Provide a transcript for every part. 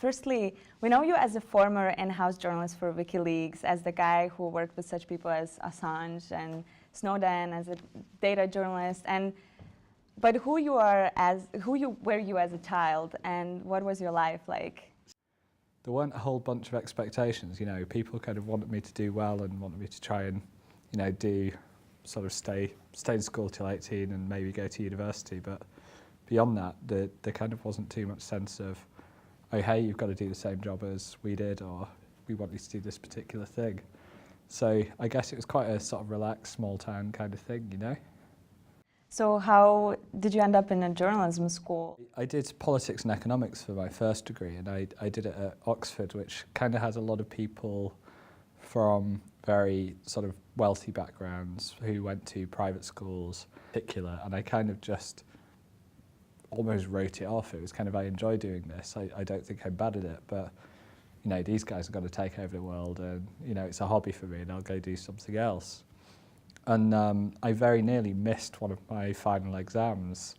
Firstly, we know you as a former in-house journalist for WikiLeaks, as the guy who worked with such people as Assange and Snowden, as a data journalist, but who were you as a child, and what was your life like? There weren't a whole bunch of expectations, people kind of wanted me to do well and wanted me to try and, stay in school till 18 and maybe go to university, but beyond that, there kind of wasn't too much sense of, oh hey, you've got to do the same job as we did, or we want you to do this particular thing. So I guess it was quite a sort of relaxed, small town kind of thing, So how did you end up in a journalism school? I did politics and economics for my first degree, and I did it at Oxford, which kind of has a lot of people from very sort of wealthy backgrounds who went to private schools in particular, and I kind of just almost wrote it off. It was kind of, I enjoy doing this, I don't think I'm bad at it, but these guys are going to take over the world, and it's a hobby for me and I'll go do something else. And I very nearly missed one of my final exams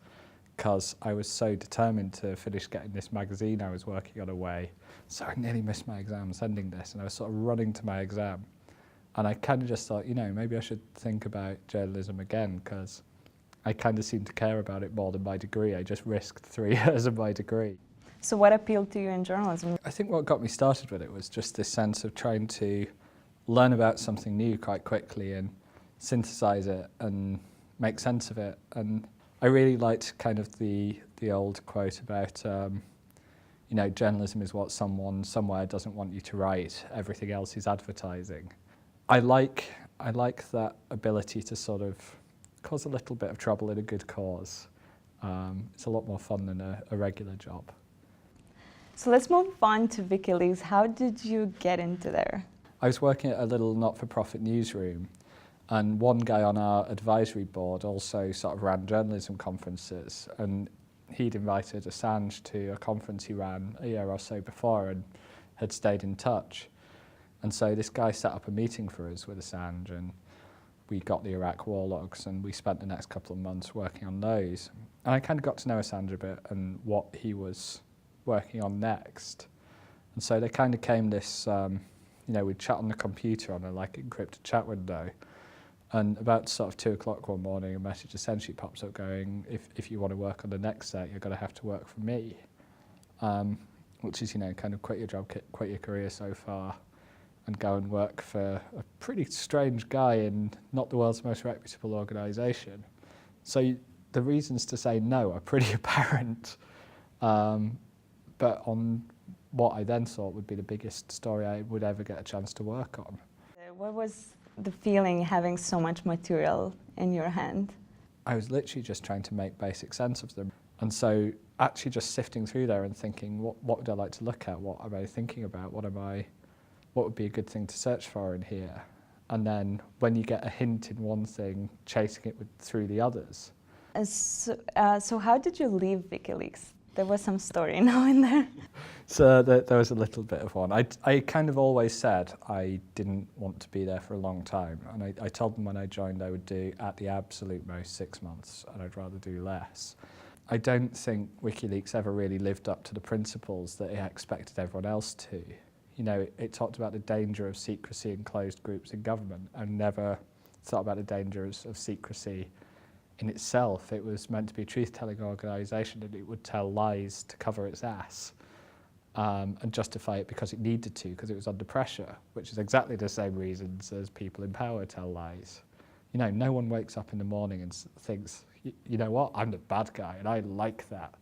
because I was so determined to finish getting this magazine I was working on away. So I nearly missed my exam sending this, and I was sort of running to my exam. And I kind of just thought, maybe I should think about journalism again, because I kind of seemed to care about it more than my degree. I just risked 3 years of my degree. So what appealed to you in journalism? I think what got me started with it was just this sense of trying to learn about something new quite quickly and synthesize it and make sense of it. And I really liked kind of the old quote about, journalism is what someone somewhere doesn't want you to write, everything else is advertising. I like that ability to sort of cause a little bit of trouble in a good cause. It's a lot more fun than a regular job. So let's move on to WikiLeaks. How did you get into there? I was working at a little not-for-profit newsroom, and one guy on our advisory board also sort of ran journalism conferences, and he'd invited Assange to a conference he ran a year or so before and had stayed in touch. And so this guy set up a meeting for us with Assange, and we got the Iraq war logs, and we spent the next couple of months working on those. And I kind of got to know Assange a bit and what he was working on next. And so there kind of came this, we'd chat on the computer on a encrypted chat window. And about sort of 2 o'clock one morning, a message essentially pops up going, if you want to work on the next set, you're going to have to work for me. Which is, kind of quit your job, quit your career so far, and go and work for a pretty strange guy in not the world's most reputable organisation. So the reasons to say no are pretty apparent. But on what I then thought would be the biggest story I would ever get a chance to work on. What was the feeling having so much material in your hand? I was literally just trying to make basic sense of them. And so actually just sifting through there and thinking, what would I like to look at? What am I thinking about? What would be a good thing to search for in here? And then when you get a hint in one thing, chasing it through the others. So how did you leave WikiLeaks? There was some story now in there. So there was a little bit of one. I kind of always said I didn't want to be there for a long time. And I told them when I joined I would do at the absolute most 6 months, and I'd rather do less. I don't think WikiLeaks ever really lived up to the principles that it expected everyone else to. It talked about the danger of secrecy in closed groups in government, and never thought about the dangers of secrecy in itself. It was meant to be a truth-telling organisation, and it would tell lies to cover its ass and justify it because it needed to, because it was under pressure, which is exactly the same reasons as people in power tell lies. No one wakes up in the morning and thinks, you know what, I'm the bad guy, and I like that.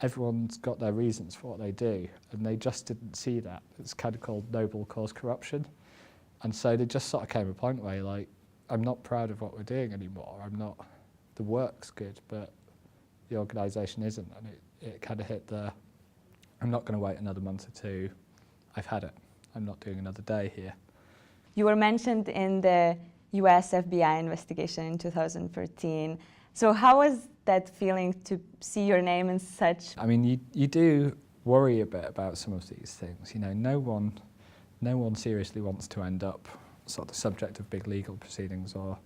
Everyone's got their reasons for what they do, and they just didn't see that. It's kind of called noble cause corruption. And so there just sort of came a point where, I'm not proud of what we're doing anymore. The work's good, but the organisation isn't. And it kind of hit the, I'm not going to wait another month or two. I've had it. I'm not doing another day here. You were mentioned in the US FBI investigation in 2013. So how was that feeling to see your name in such... I mean, you do worry a bit about some of these things. No one seriously wants to end up sort of the subject of big legal proceedings or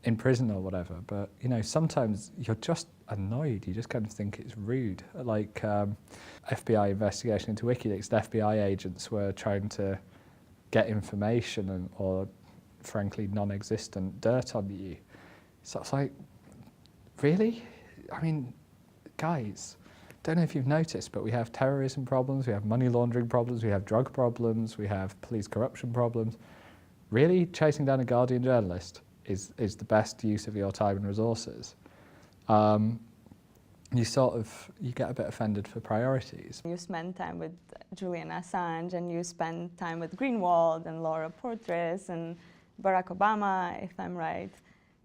in prison or whatever. But, you know, sometimes you're just annoyed. You just kind of think it's rude. Like FBI investigation into WikiLeaks, the FBI agents were trying to get information or frankly non-existent dirt on you. So it's like, really? I mean, guys, don't know if you've noticed, but we have terrorism problems, we have money laundering problems, we have drug problems, we have police corruption problems. Really, chasing down a Guardian journalist is the best use of your time and resources? You get a bit offended for priorities. You spend time with Julian Assange, and you spend time with Greenwald and Laura Poitras and Barack Obama, if I'm right.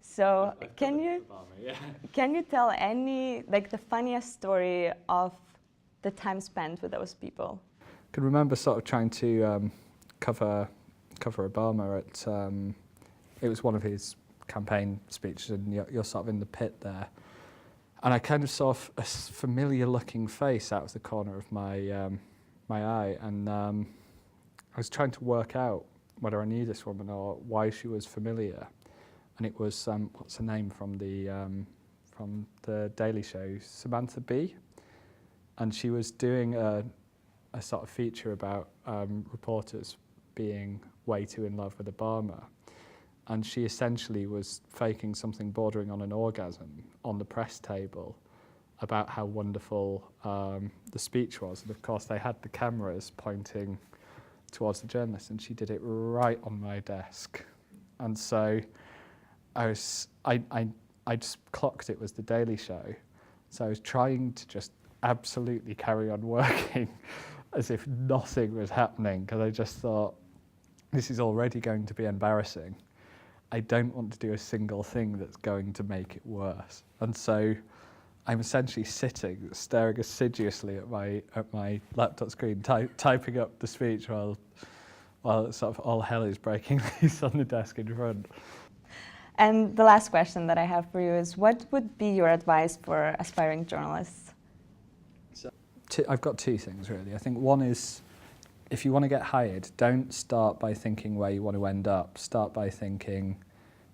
So can you tell any, like, the funniest story of the time spent with those people? I can remember sort of trying to cover Obama at, it was one of his campaign speeches, and you're sort of in the pit there. And I kind of saw a familiar looking face out of the corner of my my eye, and I was trying to work out whether I knew this woman or why she was familiar. And it was, what's her name from the Daily Show, Samantha Bee. And she was doing a sort of feature about reporters being way too in love with Obama. And she essentially was faking something bordering on an orgasm on the press table about how wonderful the speech was. And of course they had the cameras pointing towards the journalist, and she did it right on my desk. And so I just clocked it was the Daily Show. So I was trying to just absolutely carry on working as if nothing was happening, because I just thought, this is already going to be embarrassing. I don't want to do a single thing that's going to make it worse. And so I'm essentially sitting, staring assiduously at my laptop screen, typing up the speech while sort of all hell is breaking loose on the desk in front. And the last question that I have for you is, what would be your advice for aspiring journalists? So, I've got two things really. I think one is, if you want to get hired, don't start by thinking where you want to end up. Start by thinking,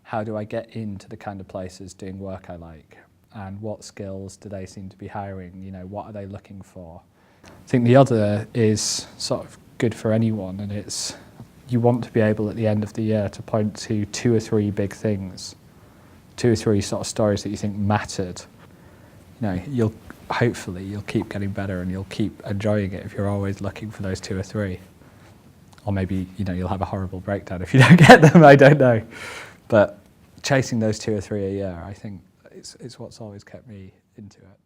how do I get into the kind of places doing work I like? And what skills do they seem to be hiring? You know, what are they looking for? I think the other is sort of good for anyone, and it's, you want to be able at the end of the year to point to 2 or 3 big things, 2 or 3 sort of stories that you think mattered. You know, hopefully you'll keep getting better and you'll keep enjoying it if you're always looking for those 2 or 3. Or maybe, you know, you'll have a horrible breakdown if you don't get them, I don't know. But chasing those 2 or 3 a year, I think it's what's always kept me into it.